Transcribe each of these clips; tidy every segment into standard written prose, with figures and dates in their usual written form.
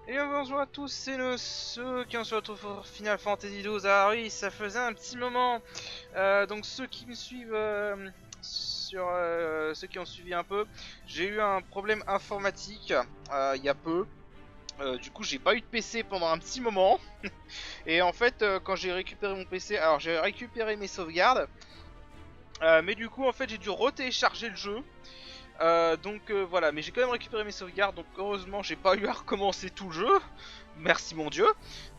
Et bonjour à tous, c'est ceux qui ont se retrouvent pour Final Fantasy XII. Ah oui, ça faisait un petit moment. Donc ceux qui me suivent, ceux qui ont suivi un peu, j'ai eu un problème informatique il y a peu. Du coup, j'ai pas eu de PC pendant un petit moment. Et en fait, quand j'ai récupéré mon PC, alors j'ai récupéré mes sauvegardes. Mais du coup, en fait, j'ai dû retélécharger le jeu. Voilà, mais j'ai quand même récupéré mes sauvegardes, donc heureusement j'ai pas eu à recommencer tout le jeu. Merci mon dieu.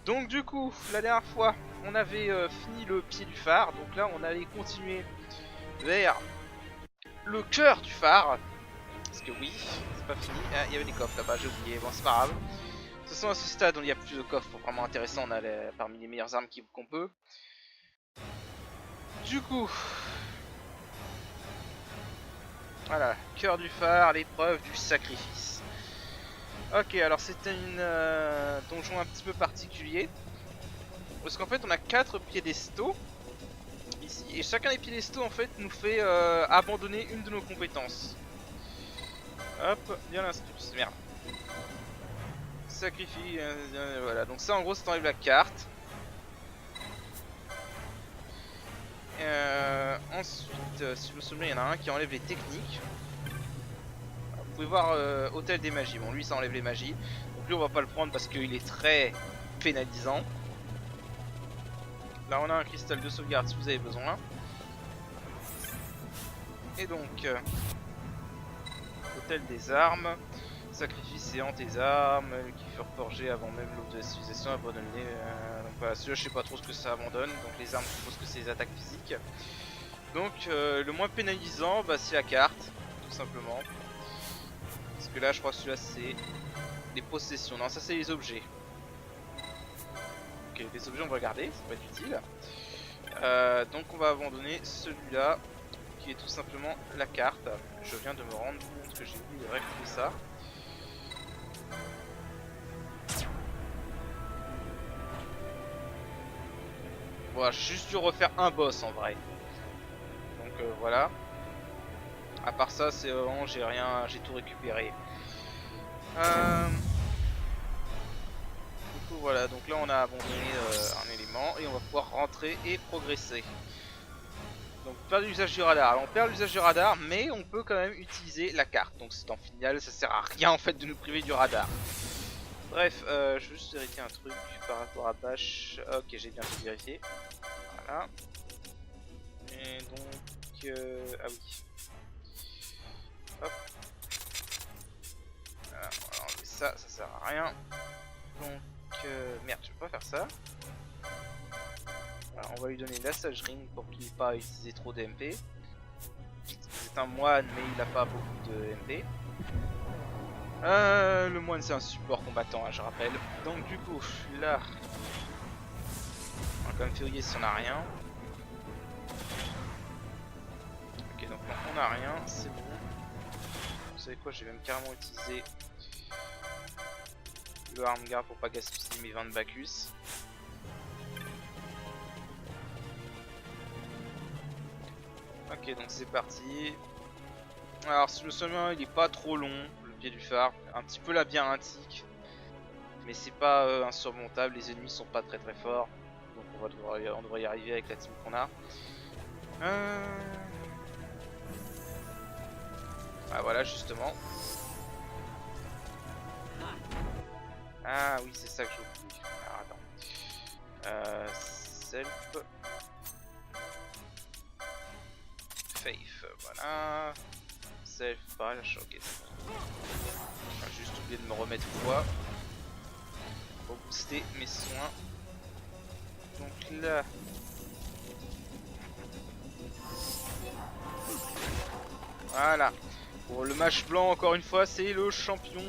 Donc du coup, la dernière fois, on avait fini le pied du phare, donc là on allait continuer vers le cœur du phare. Parce que oui, c'est pas fini. Ah, il y avait des coffres là-bas, j'ai oublié, bon c'est pas grave. De toute façon à ce stade, il y a plus de coffres vraiment intéressants, on a parmi les meilleures armes qu'on peut. Du coup, voilà, cœur du phare, l'épreuve du sacrifice. Ok, alors c'était une donjon un petit peu particulier. Parce qu'en fait on a 4 piédestaux ici. Et chacun des piédestaux en fait nous fait abandonner une de nos compétences. Hop, bien l'instruction. Merde. Sacrifie. Voilà, donc ça en gros ça t'enlève la carte. Ensuite, si je me souviens, il y en a un qui enlève les techniques. Alors, vous pouvez voir Hôtel des magies. Bon, lui ça enlève les magies. Donc lui on va pas le prendre parce qu'il est très pénalisant. Là on a un cristal de sauvegarde si vous avez besoin. Et donc, Hôtel des armes. Sacrifice séant tes armes qui furent forgées avant même l'utilisation abandonnées. Donc voilà, celui-là je sais pas trop ce que ça abandonne. Donc les armes, je suppose que c'est les attaques physiques. Donc le moins pénalisant, bah, c'est la carte, tout simplement. Parce que là, je crois que celui-là c'est les possessions. Non, ça c'est les objets. Ok, les objets on va garder, ça peut être utile. Donc on va abandonner celui-là qui est tout simplement la carte. Je viens de me rendre compte que j'ai oublié de rectifier ça. Voilà, j'ai juste dû refaire un boss en vrai. Donc voilà. À part ça, c'est vraiment j'ai rien, j'ai tout récupéré. Du coup voilà, donc là on a abandonné un élément et on va pouvoir rentrer et progresser. Donc perd l'usage du radar. Alors, on perd l'usage du radar, mais on peut quand même utiliser la carte. Donc c'est en final, ça sert à rien en fait de nous priver du radar. Bref, je veux juste vérifier un truc par rapport à Bash. Ok, j'ai bien tout vérifié. Voilà. Et donc, ah oui. Hop. Voilà, on va enlever ça, ça sert à rien. Donc, merde, je peux pas faire ça. Alors, on va lui donner la Sage Ring pour qu'il n'ait pas à utiliser trop de MP. C'est un moine, mais il n'a pas beaucoup de MP. Le moine, c'est un support combattant, hein, je rappelle. Donc, du coup, là, on va quand même vérifier si on a rien. Ok, donc non, on a rien, c'est bon. Vous savez quoi, j'ai même carrément utilisé le Armguard pour pas gaspiller mes 20 de Bacchus. Ok, donc c'est parti. Alors, si je me souviens, il est pas trop long, le pied du phare. Un petit peu labyrinthique. Mais c'est pas insurmontable, les ennemis sont pas très forts. Donc on devrait y arriver avec la team qu'on a. Ah voilà, justement. Ah oui, c'est ça que j'ai oublié. Alors attends. Self. Faith, voilà. Self, barrage, ok, c'est bon. J'ai juste oublié de me remettre quoi pour booster mes soins. Donc là. Voilà. Bon, le mage blanc, encore une fois, c'est le champion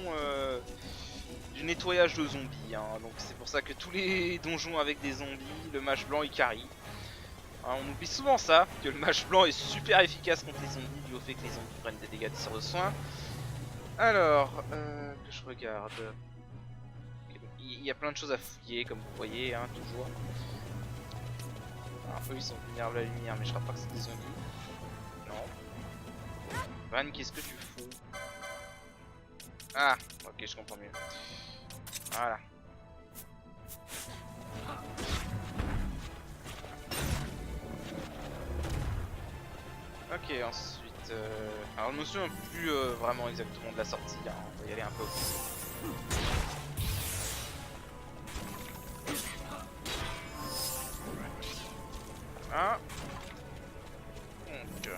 du nettoyage de zombies. Hein. Donc c'est pour ça que tous les donjons avec des zombies, le mage blanc il carry. Hein, on oublie souvent ça, que le mage blanc est super efficace contre les zombies, dû au fait que les zombies prennent des dégâts de tir de soin. Alors, que je regarde. Okay, il y a plein de choses à fouiller, comme vous voyez, hein, toujours. Alors, eux ils sont vulnérables à la lumière, mais je crois pas que c'est des zombies. Non. Van, qu'est-ce que tu fous? Ah, ok, je comprends mieux. Voilà. Ok, ensuite... Alors je me souviens plus vraiment exactement de la sortie, hein. On va y aller un peu au pif. Ah. Donc...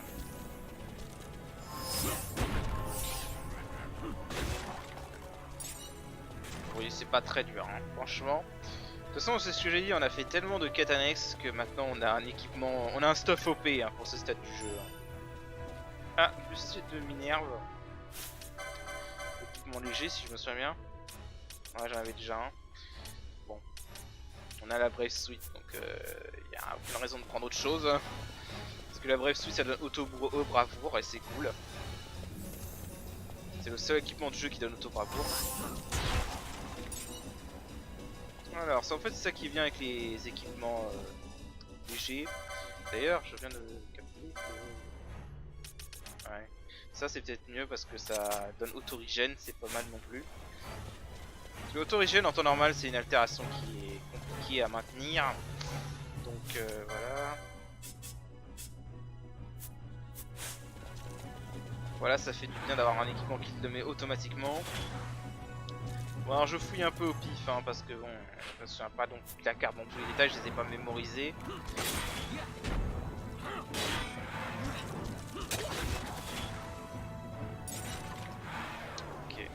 Oui, c'est pas très dur, hein, franchement. De toute façon, c'est ce que j'ai dit, on a fait tellement de quêtes annexes que maintenant on a un équipement, on a un stuff OP hein, pour ce stade du jeu. Ah, bustier de Minerve. Équipement léger si je me souviens bien. Ouais, j'en avais déjà un. Bon. On a la Brave Suite, donc il y a aucune raison de prendre autre chose. Parce que la Brave Suite ça donne auto-bravoure et c'est cool. C'est le seul équipement du jeu qui donne auto-bravoure. Alors, en fait, c'est ça qui vient avec les équipements légers. D'ailleurs, je viens de capter que... Ouais. Ça, c'est peut-être mieux parce que ça donne autorigène, c'est pas mal non plus. L'autorigène en temps normal, c'est une altération qui est compliquée à maintenir. Donc, voilà. Voilà, ça fait du bien d'avoir un équipement qui le met automatiquement. Bon, alors je fouille un peu au pif, hein, parce que bon, je me souviens pas donc de la carte dans tous les détails, je les ai pas mémorisés. Ok.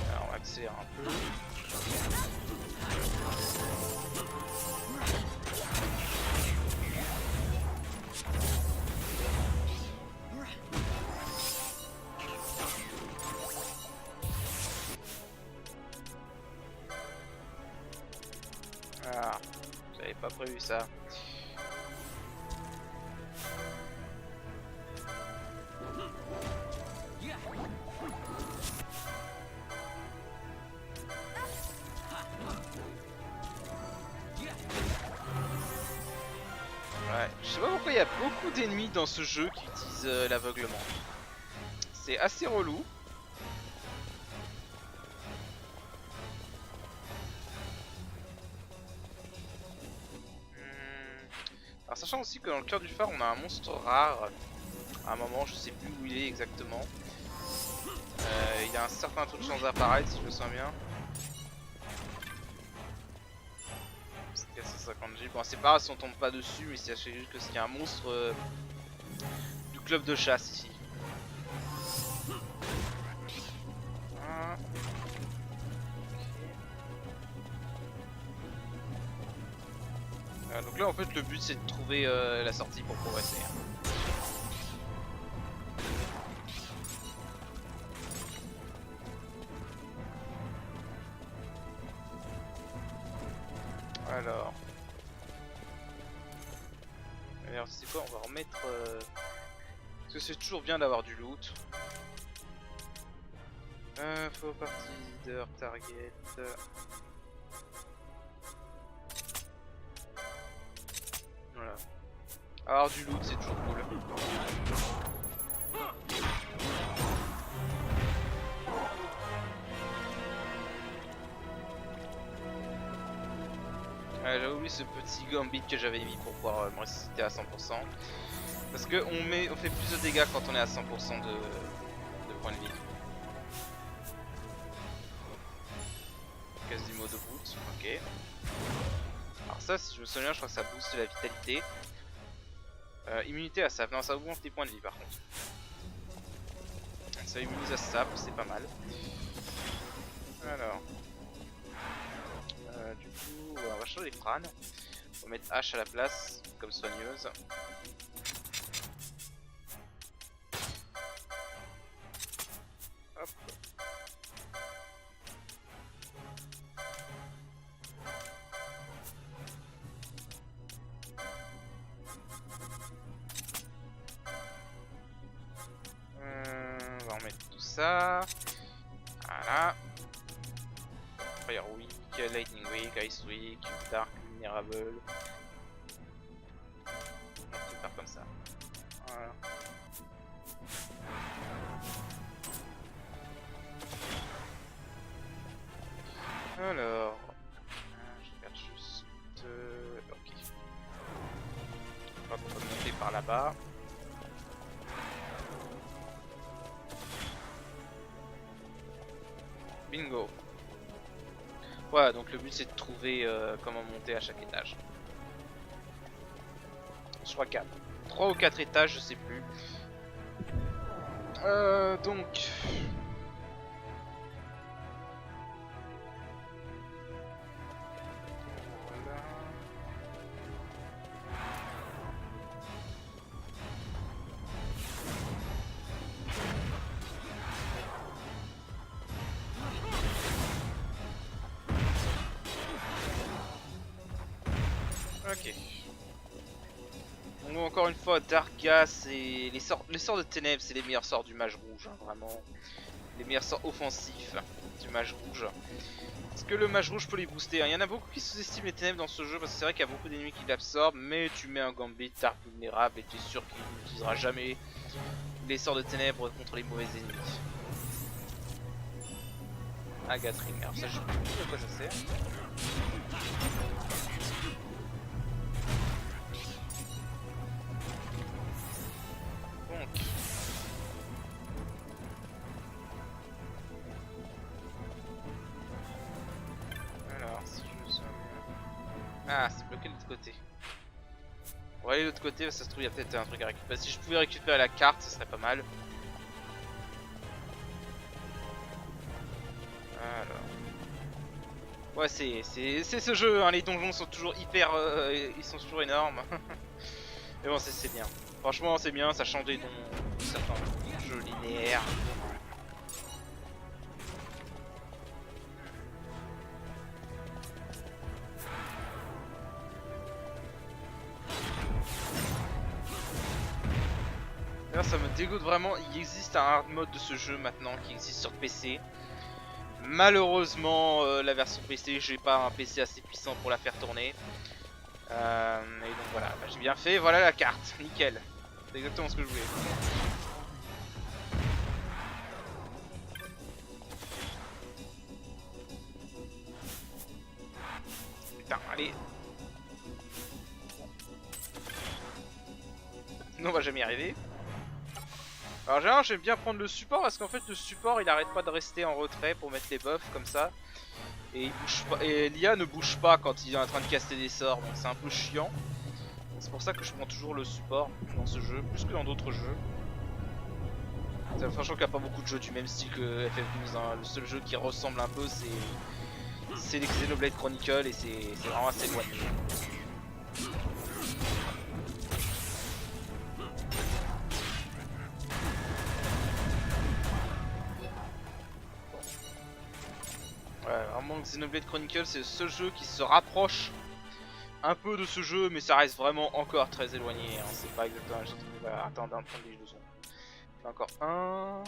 Alors on va accélérer un peu. Ah, j'avais pas prévu ça. Ouais, je sais pas pourquoi il y a beaucoup d'ennemis dans ce jeu qui utilisent l'aveuglement. C'est assez relou. Alors sachant aussi que dans le cœur du phare on a un monstre rare. À un moment je sais plus où il est exactement. Il a un certain taux de chance d'apparaître si je me souviens bien. C'est 450G. Bon c'est pas grave si on tombe pas dessus, mais c'est juste que c'est un monstre du club de chasse ici. Ah. Donc là en fait le but c'est de trouver la sortie pour progresser. Alors c'est quoi, on va remettre parce que c'est toujours bien d'avoir du loot. Faut partie leader, target. Voilà. Avoir du loot c'est toujours cool. J'avais oublié ce petit gambit que j'avais mis pour pouvoir me ressusciter à 100%. Parce que on fait plus de dégâts quand on est à 100% de points de vie. Quasiment de boot, ok. Alors ça si je me souviens je crois que ça booste la vitalité. Immunité à sap, non ça augmente les points de vie par contre. Ça immunise à sap, c'est pas mal. Alors. Du coup, on va changer les crânes. On va mettre H à la place, comme soigneuse. Hop. On va remettre tout ça. Voilà. Fire Weak, Lightning Weak, Ice Weak, Dark, Vulnerable. On va tout faire comme ça. Voilà. là-bas. Bingo. Voilà, donc le but c'est de trouver comment monter à chaque étage. Je crois 4. 3 ou 4 étages, je sais plus. Donc... Voilà. Ok. Donc encore une fois, Dargas et les sorts de ténèbres, c'est les meilleurs sorts du mage rouge, hein, vraiment. Les meilleurs sorts offensifs du mage rouge. Est-ce que le mage rouge peut les booster? Il y en a beaucoup qui sous-estiment les ténèbres dans ce jeu parce que c'est vrai qu'il y a beaucoup d'ennemis qui l'absorbent, mais tu mets un gambit d'arc vulnérable et tu es sûr qu'il n'utilisera jamais les sorts de ténèbres contre les mauvais ennemis. Agatring, alors ça je sais plus à quoi ça sert. Donc... Alors, si je me souviens... Ah, c'est bloqué de l'autre côté. On va aller de l'autre côté, ça se trouve il y a peut-être un truc à récupérer. Si je pouvais récupérer la carte, ce serait pas mal. Alors... Ouais, c'est ce jeu, hein. Les donjons sont toujours hyper... ils sont toujours énormes. Mais bon, c'est bien. Franchement, c'est bien, ça change des certains jeux linéaires. D'ailleurs, ça me dégoûte vraiment. Il existe un hard mode de ce jeu maintenant qui existe sur PC. Malheureusement, la version PC, j'ai pas un PC assez puissant pour la faire tourner. Et donc voilà, bah, j'ai bien fait. Voilà la carte, nickel. C'est exactement ce que je voulais. Putain, allez. Non, on va jamais y arriver. Alors généralement j'aime bien prendre le support parce qu'en fait le support il arrête pas de rester en retrait pour mettre les buffs comme ça. Et il bouge pas, et l'IA ne bouge pas quand il est en train de caster des sorts, donc c'est un peu chiant. C'est pour ça que je prends toujours le support dans ce jeu, plus que dans d'autres jeux. Franchement qu'il n'y a pas beaucoup de jeux du même style que FF12, hein. Le seul jeu qui ressemble un peu c'est les Xenoblade Chronicles et c'est vraiment assez éloigné. Ouais, vraiment Xenoblade Chronicles c'est le seul jeu qui se rapproche un peu de ce jeu, mais ça reste vraiment encore très éloigné, hein. C'est pas exactement la chose. Voilà, attends, d'un point de vue, encore un.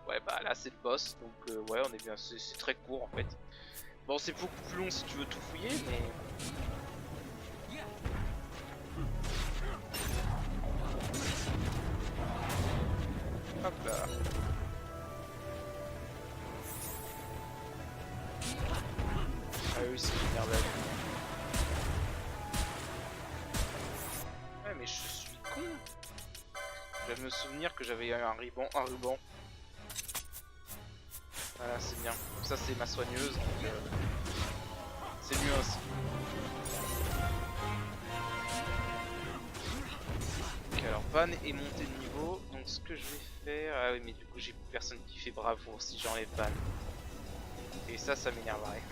Ouais, bah là c'est le boss, donc ouais, on est bien, c'est très court en fait. Bon, c'est beaucoup plus long si tu veux tout fouiller, mais. Hop là. Ah oui, c'est une merde. Ouais, mais je suis con. Je vais me souvenir que j'avais eu un ruban. Voilà, c'est bien. Ça, c'est ma soigneuse, donc c'est mieux aussi. Ok, alors Van est monté de niveau, donc ce que je vais faire... Ah oui, mais du coup, j'ai personne qui fait bravoure si j'enlève Van. Et ça m'énerverait.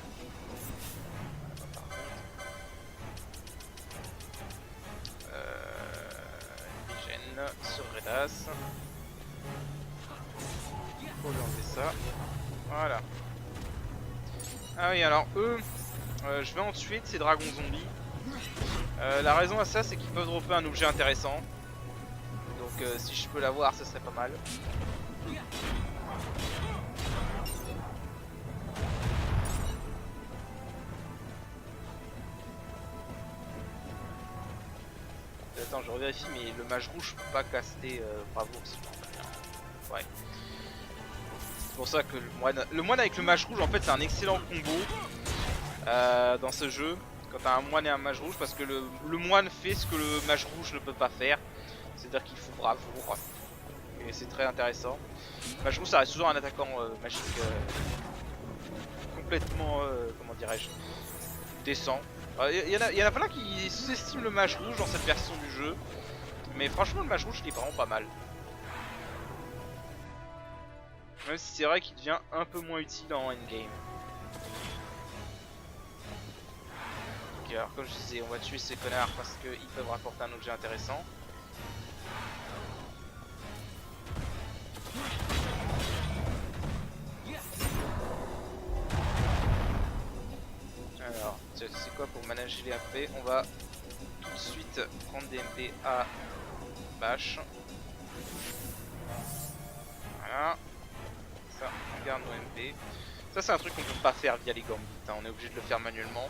Hygiène sur Redas. Faut lui enlever ça. Voilà. Ah oui, alors eux, je vais en tuer de ces dragons zombies. La raison à ça, c'est qu'ils peuvent dropper un objet intéressant. Donc si je peux l'avoir, ce serait pas mal. Attends, je revérifie, mais le mage rouge peut pas caster bravoure si je me rappelle bien. Ouais. C'est pour ça que le moine avec le mage rouge, en fait, c'est un excellent combo dans ce jeu. Quand t'as un moine et un mage rouge, parce que le moine fait ce que le mage rouge ne peut pas faire. C'est-à-dire qu'il faut bravoure. Et c'est très intéressant. Bah, je trouve que ça reste toujours un attaquant magique complètement, comment dirais-je, décent. Il y en a plein qui sous-estiment le mage rouge dans cette version du jeu. Mais franchement le mage rouge il est vraiment pas mal. Même si c'est vrai qu'il devient un peu moins utile en endgame. Ok, alors comme je disais, on va tuer ces connards parce qu'ils peuvent rapporter un objet intéressant. Alors, c'est quoi pour manager les MP? On va tout de suite prendre des MP à bâche. Voilà. Ça, on garde nos MP. Ça, c'est un truc qu'on peut pas faire via les gambits, hein. On est obligé de le faire manuellement.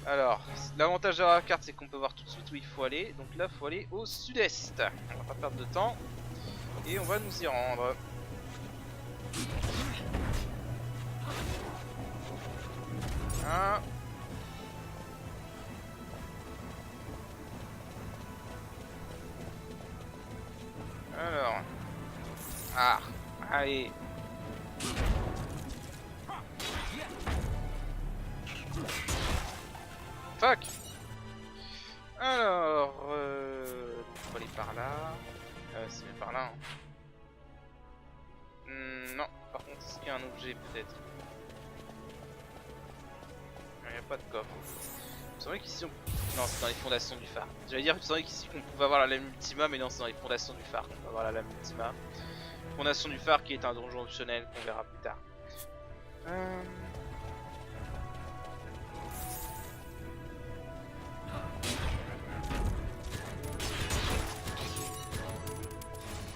Alors, l'avantage de la carte, c'est qu'on peut voir tout de suite où il faut aller. Donc là, il faut aller au sud-est. On va pas perdre de temps. Et on va nous y rendre. Hein. Alors. Ah, allez. Fuck. Alors, on va aller par là. C'est bien par là. Hein. Non, par contre, est-ce qu'il y a un objet peut-être? Il n'y a pas de coffre. Il me semblait qu'ici on... Non, c'est dans les fondations du phare. J'allais dire, il me semblait qu'ici on pouvait avoir la lame ultima, mais non, c'est dans les fondations du phare qu'on peut avoir la lame ultima. Fondation du phare qui est un donjon optionnel qu'on verra plus tard.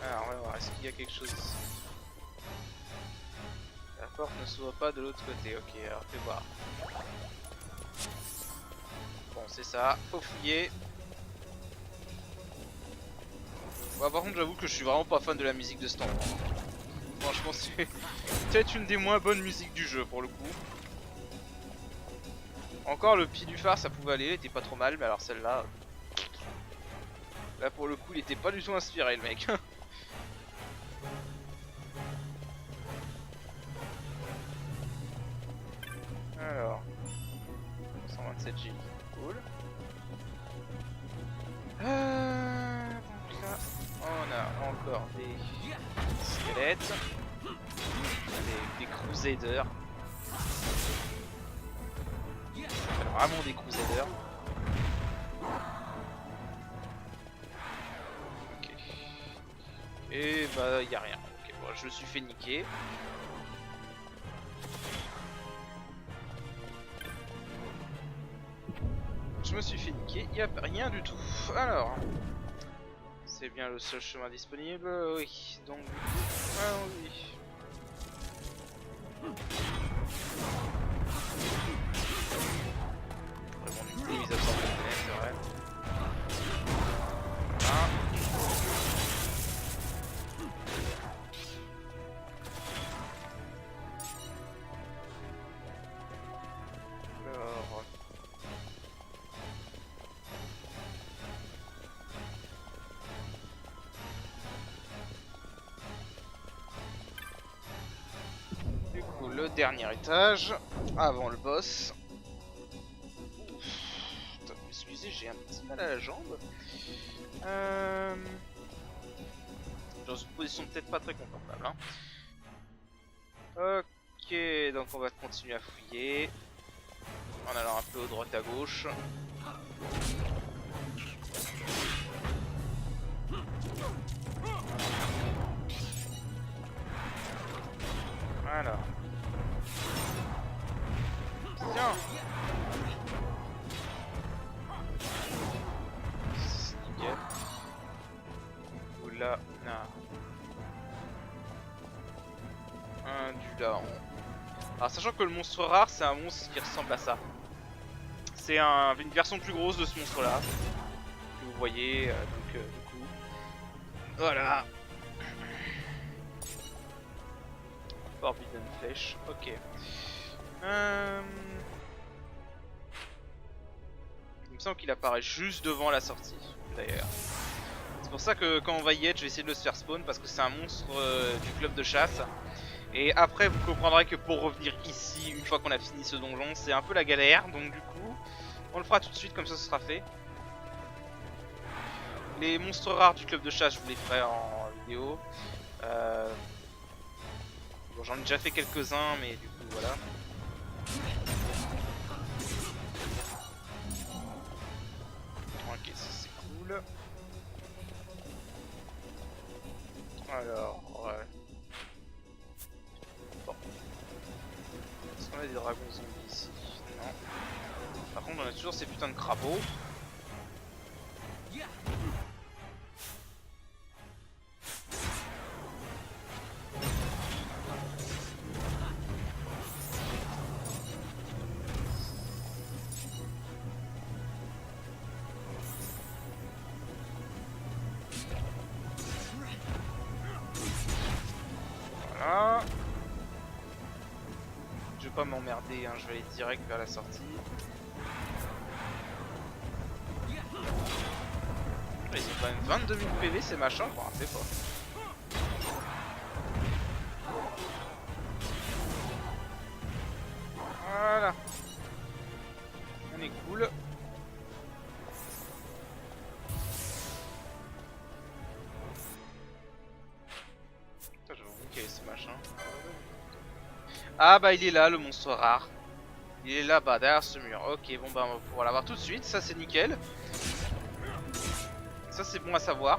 Alors, on va voir, est-ce qu'il y a quelque chose ici? La porte ne s'ouvre pas de l'autre côté, ok, alors fais voir. Bon, c'est ça, faut fouiller. Bah, par contre, j'avoue que je suis vraiment pas fan de la musique de cet endroit. Franchement, c'est peut-être une des moins bonnes musiques du jeu pour le coup. Encore le pied du phare, ça pouvait aller, il était pas trop mal, mais alors celle-là. Là, pour le coup, il était pas du tout inspiré, le mec. Alors, 127 G, cool. Donc là, on a encore des squelettes, des crusaders. Vraiment des crusaders. Ok. Et bah y a rien. Ok, bon, je me suis fait niquer. Je me suis fait niquer, il n'y a rien du tout. Alors, c'est bien le seul chemin disponible, oui. Donc, allons-y. Vraiment, du coup, ils absorbent le fenêtre, c'est vrai. Voilà. Alors... Du coup, le dernier étage, avant le boss. Excusez, j'ai un petit mal à la jambe. Dans une position peut-être pas très confortable. Hein. Ok, donc on va continuer à fouiller. En allant un peu à droite à gauche. Voilà. Tiens. C'est nickel. Oula, non. Un du daron. Alors sachant que le monstre rare c'est un monstre qui ressemble à ça. C'est une version plus grosse de ce monstre là. Que vous voyez, du coup. Voilà. Forbidden Flèche, ok. Il me semble qu'il apparaît juste devant la sortie, d'ailleurs. C'est pour ça que quand on va y être, je vais essayer de le se faire spawn parce que c'est un monstre du club de chasse. Et après vous comprendrez que pour revenir ici, une fois qu'on a fini ce donjon, c'est un peu la galère. Donc du coup, on le fera tout de suite, comme ça ce sera fait. Les monstres rares du club de chasse, je vous les ferai en vidéo. Bon, j'en ai déjà fait quelques-uns, mais du coup voilà. Ok, ça c'est cool. Alors, ouais. Bon. Est-ce qu'on a des dragons zombies ici? Non. Par contre, on a toujours ces putains de crapauds. Voilà. Je vais pas m'emmerder, hein, je vais aller direct vers la sortie. Ils ont quand même 22 000 PV ces machins, je m'en rappelais pas. Voilà. On est cool. Putain, j'avais oublié qu'il y avait ce machin. Ah bah il est là, le monstre rare. Il est là-bas, derrière ce mur. Ok, bon bah on va pouvoir l'avoir tout de suite, ça c'est nickel. Ça c'est bon à savoir.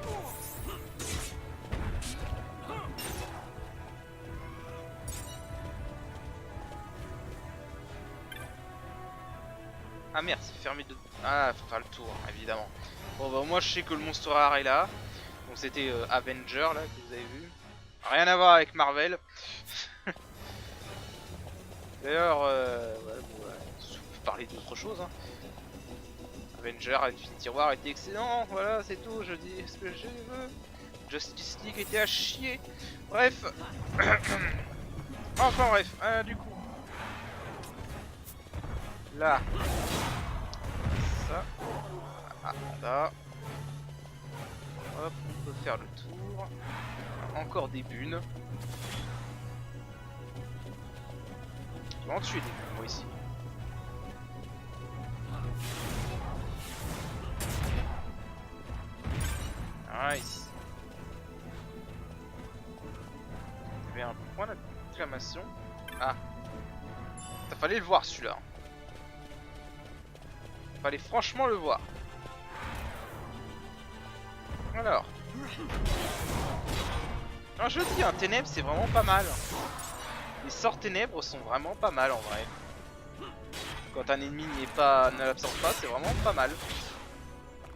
Ah merde, c'est fermé de... Ah, faut faire le tour, évidemment. Bon bah moi je sais que le monstre rare est là. Donc c'était Avenger là, que vous avez vu. Rien à voir avec Marvel. D'ailleurs, ouais, bon, je peux parler d'autre chose. Hein. Avenger, Infinity War était excellent, voilà, c'est tout, je dis ce que je veux. Justice League était à chier. Bref. Enfin bref, du coup. Là. Ça. Ah, là. Hop, on peut faire le tour. Encore des bunes. Je vais en tuer des bunes, moi ici. Nice. Il y avait un point d'exclamation. Ah. Ça fallait le voir celui-là. Fallait franchement le voir. Alors. Non, je dis, un ténèbres c'est vraiment pas mal. Les sorts ténèbres sont vraiment pas mal en vrai. Quand un ennemi ne l'absorbe pas, c'est vraiment pas mal.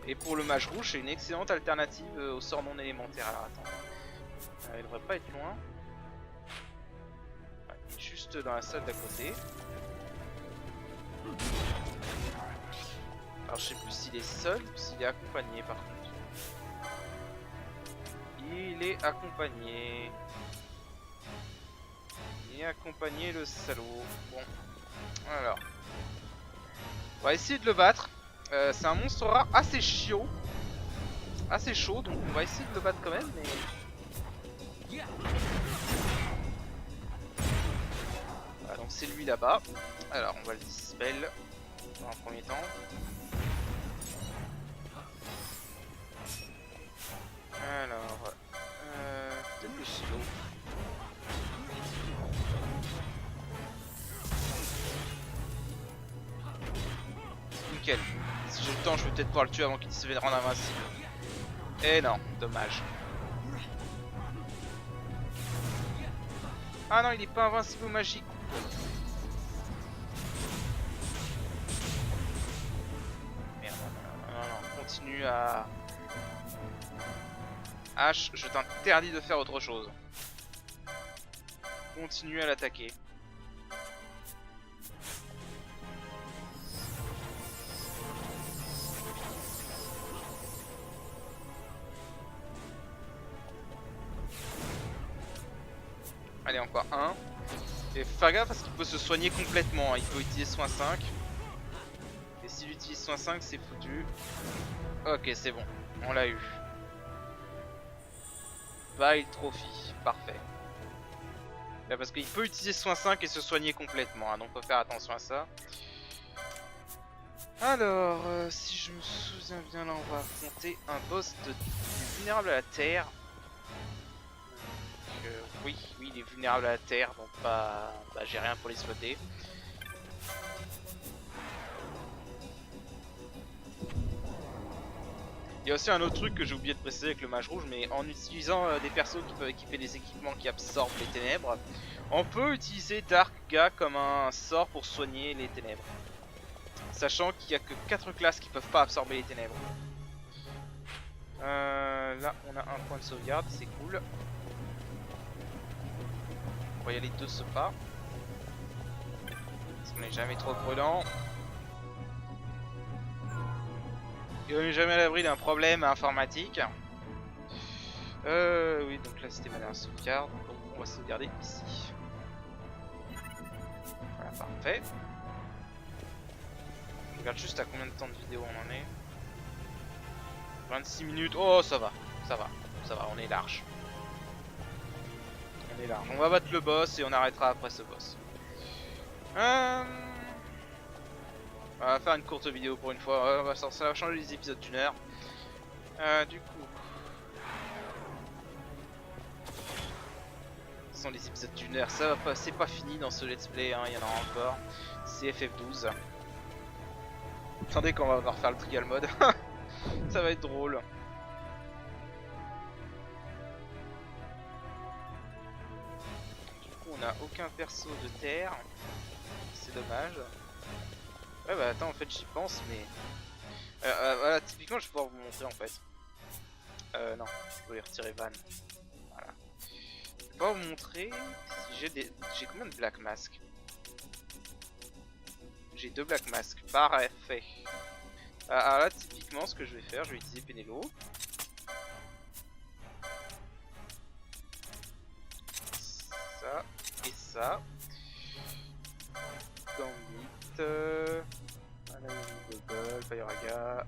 Et pour le mage rouge, c'est une excellente alternative au sort non élémentaire. Alors attends. Il devrait pas être loin. Ouais, il est juste dans la salle d'à côté. Alors je sais plus s'il est seul ou s'il est accompagné par contre. Il est accompagné. Il est accompagné le salaud. Bon. Alors. On va essayer de le battre. C'est un monstre rare assez chiot. Assez chaud, donc on va essayer de le battre quand même, mais... Voilà, donc c'est lui là-bas. Alors on va le dispel dans un premier temps. Alors... peut-être le silo. Nickel. Si j'ai le temps, je vais peut-être pouvoir le tuer avant qu'il se rende invincible. Eh non, dommage. Ah non, il est pas invincible ou magique. Merde, non, continue à... H, je t'interdis de faire autre chose. Continue à l'attaquer. Allez, encore un. Et faut faire gaffe parce qu'il peut se soigner complètement. Il peut utiliser soin 5. Et s'il utilise soin 5, c'est foutu. Ok, c'est bon. On l'a eu. Bile Trophy, parfait. Là, parce qu'il peut utiliser soin 5 et se soigner complètement, hein, donc faut faire attention à ça. Alors, si je me souviens bien, là on va affronter un boss vulnérable à la terre. Oui, il est vulnérable à la terre, donc j'ai rien pour l'exploiter. Il y a aussi un autre truc que j'ai oublié de préciser avec le mage rouge, mais en utilisant des persos qui peuvent équiper des équipements qui absorbent les ténèbres, on peut utiliser Darkga comme un sort pour soigner les ténèbres. Sachant qu'il n'y a que 4 classes qui peuvent pas absorber les ténèbres. Là on a un point de sauvegarde, c'est cool. On va y aller de ce pas. Parce qu'on n'est jamais trop prudent. Et on n'est jamais à l'abri d'un problème informatique. Oui, donc là c'était ma sauvegarde. Donc on va sauvegarder ici. Voilà, parfait. Je regarde juste à combien de temps de vidéo on en est. 26 minutes. Oh, ça va, on est large. On est large. On va battre le boss et on arrêtera après ce boss. On va faire une courte vidéo pour une fois. Ça va changer les épisodes d'une heure. Du coup, ce sont les épisodes d'une heure. Ça va pas, c'est pas fini dans ce let's play. Hein, il y en aura encore. C'est FF12. Attendez qu'on va refaire le trial mode. Ça va être drôle. Du coup, on a aucun perso de terre. C'est dommage. Ouais, bah attends, en fait, j'y pense, mais. Voilà, typiquement, je vais pouvoir vous montrer en fait. Non, je voulais retirer Van. Voilà. Je vais pouvoir vous montrer si j'ai des. J'ai combien de Black Mask? J'ai 2 Black Mask. Parfait. Alors là, typiquement, ce que je vais faire, je vais utiliser Penelo. Ça et ça. Gambit. Bubble, Fire-Aga.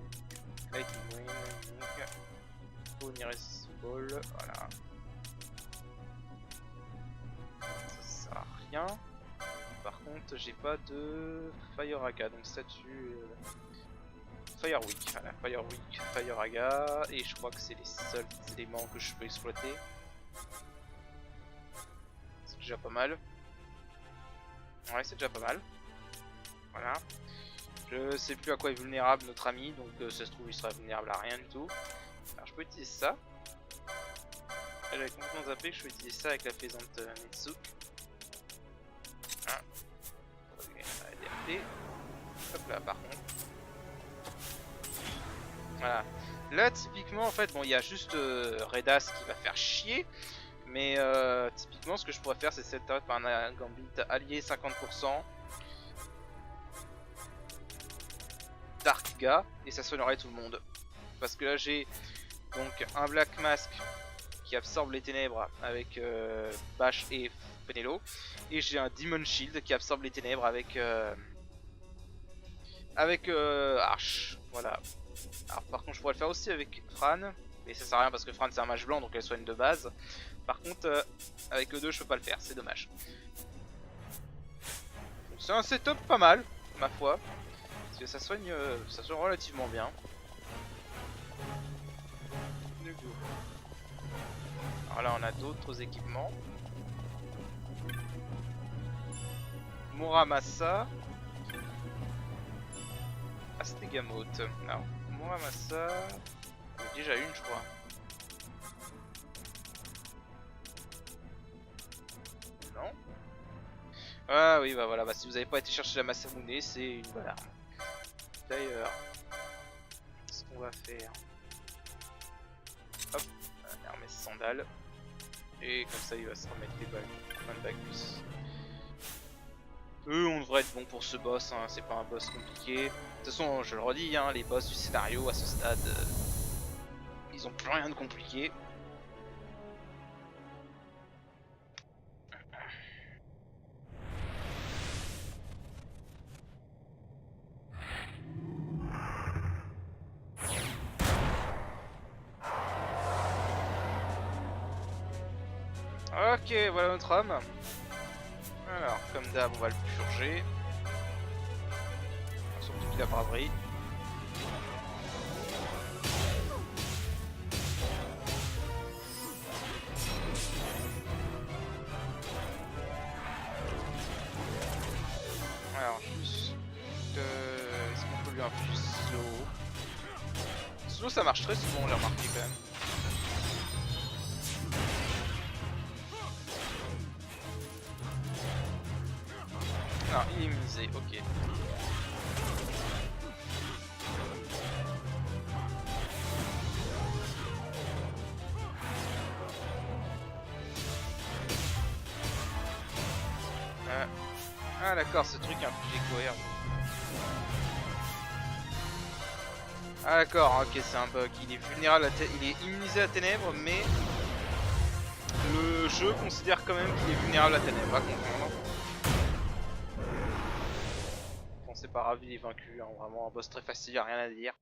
Lightning Wing. Irresistible. Voilà. Ça sert à rien. Par contre, j'ai pas de Fire-Aga, donc statut. Fireweek, voilà, Fireweek, Fire-Aga, et je crois que c'est les seuls éléments que je peux exploiter. C'est déjà pas mal. Ouais, c'est déjà pas mal. Voilà. Je sais plus à quoi est vulnérable notre ami, donc ça se trouve il sera vulnérable à rien du tout. Alors je peux utiliser ça. J'avais complètement zappé que je peux utiliser ça avec la plaisante Mitsu. Ah. Hop là, par contre. Voilà. Là, typiquement, en fait, bon, il y a juste Redas qui va faire chier. Mais typiquement, ce que je pourrais faire, c'est setup par un Gambit allié 50%. Darkga. Et ça soignerait tout le monde. Parce que là, j'ai donc un Black Mask qui absorbe les ténèbres avec Bash et Penelo. Et j'ai un Demon Shield qui absorbe les ténèbres avec Arch. Voilà. Alors par contre je pourrais le faire aussi avec Fran, mais ça sert à rien parce que Fran c'est un mage blanc donc elle soigne de base. Par contre avec eux deux je peux pas le faire, c'est dommage. C'est un setup pas mal, ma foi, parce que ça soigne relativement bien. Alors là on a d'autres équipements. Muramasa. Astegamote. Alors Muramasa, j'en ai déjà une je crois. Non. Ah oui bah voilà, bah, si vous avez pas été chercher la Masamune, c'est une bonne arme. D'ailleurs, ce qu'on va faire, hop, on va remettre sandales. Et comme ça il va se remettre des balles, plein de Bacchus. Eux on devrait être bon pour ce boss, hein, c'est pas un boss compliqué. De toute façon je le redis, hein, les boss du scénario à ce stade, ils ont plus rien de compliqué. Ok, voilà notre homme. Alors, comme d'hab, on va le purger. Surtout qu'il a braverie. Alors, juste... est-ce qu'on peut lui infliger slow? Slow, ça marche très souvent, j'ai remarqué quand même. Non, il est immunisé, ok. Ah d'accord, ce truc infligé cohère. Ah d'accord, ok, c'est un bug. Il est vulnérable, il est immunisé à ténèbres, mais le jeu considère quand même qu'il est vulnérable à ténèbres. Va comprendre. Bon, c'est pas grave, il est vaincu. Hein, vraiment un boss très facile, y a rien à dire.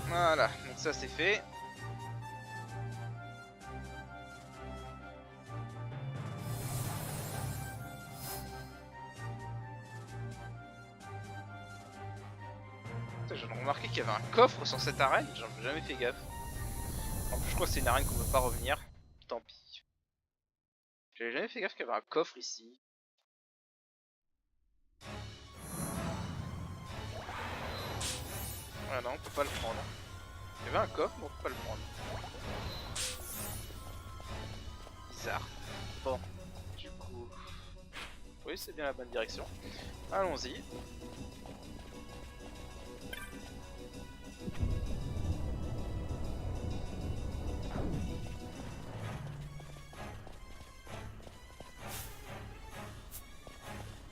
Voilà, donc ça c'est fait. J'ai remarqué qu'il y avait un coffre sur cette arène, j'en ai jamais fait gaffe. En plus je crois que c'est une arène qu'on peut pas revenir. Tant pis. J'avais jamais fait gaffe qu'il y avait un coffre ici. Ah non, on peut pas le prendre. Il y avait un coffre mais on peut pas le prendre. Bizarre. Bon, du coup... Oui, c'est bien la bonne direction. Allons-y.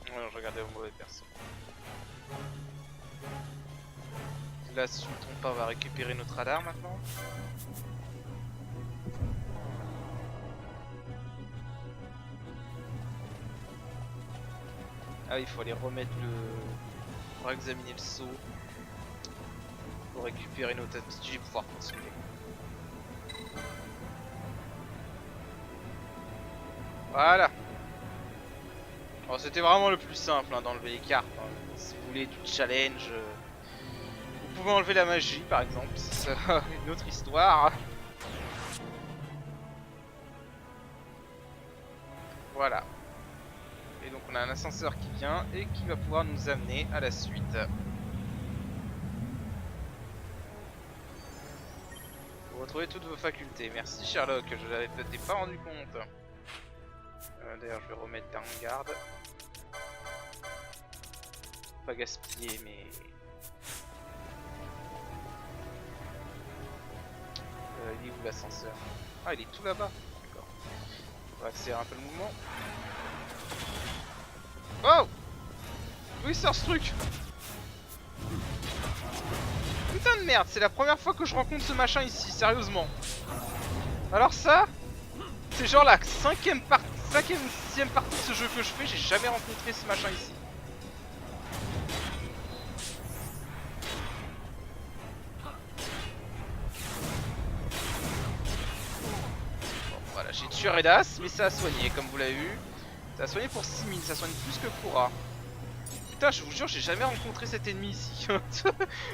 Non, je regardais au mauvais perso. Là, si je me trompe pas, on va récupérer notre radar maintenant. Ah, il faut aller remettre le... Il faudra examiner le saut pour récupérer notre aptitude et pouvoir continuer. Voilà. Alors c'était vraiment le plus simple hein, d'enlever les cartes. Hein. Si vous voulez du challenge, vous pouvez enlever la magie par exemple. C'est une autre histoire. Voilà. Et donc on a un ascenseur qui vient et qui va pouvoir nous amener à la suite. Vous retrouvez toutes vos facultés. Merci Sherlock, je l'avais peut-être pas rendu compte. D'ailleurs je vais remettre en garde. Pas gaspiller mais... il est où l'ascenseur? Ah il est tout là-bas. D'accord. On va accélérer un peu le mouvement. Oh! D'où il sort ce truc? Putain de merde, c'est la première fois que je rencontre ce machin ici, sérieusement. Alors ça, c'est genre la cinquième ou sixième partie de ce jeu que je fais, j'ai jamais rencontré ce machin ici. Bon, voilà, j'ai tué Redas, mais ça a soigné, comme vous l'avez vu. Ça a soigné pour 6000, ça soigne plus que Kura. Putain, je vous jure, j'ai jamais rencontré cet ennemi ici.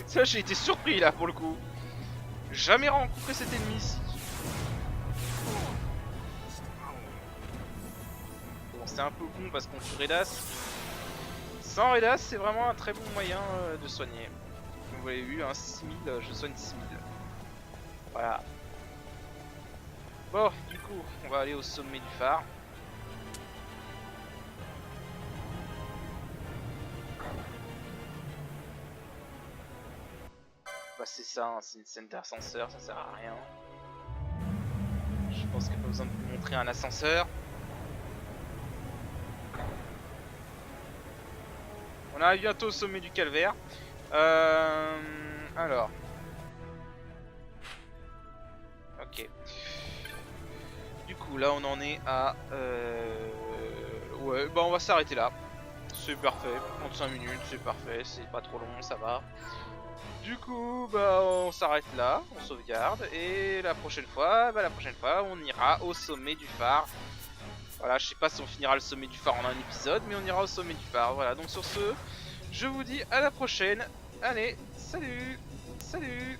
Ça, j'ai été surpris là pour le coup. Jamais rencontré cet ennemi ici. Bon, c'est un peu con parce qu'on tue Redas. Sans Redas, c'est vraiment un très bon moyen de soigner. Comme vous l'avez vu, hein, 6000, je soigne 6000. Voilà. Bon, du coup, on va aller au sommet du phare. Bah c'est ça, hein, c'est une scène d'ascenseur, ça sert à rien. Je pense qu'il n'y a pas besoin de vous montrer un ascenseur. On arrive bientôt au sommet du calvaire. Alors. Ok. Du coup, là on en est à... Ouais, bah on va s'arrêter là. C'est parfait, 35 minutes, c'est parfait, c'est pas trop long, ça va. Du coup, bah, on s'arrête là, on sauvegarde, et la prochaine fois, on ira au sommet du phare. Voilà, je sais pas si on finira le sommet du phare en un épisode, mais on ira au sommet du phare. Voilà, donc sur ce, je vous dis à la prochaine. Allez, salut, salut.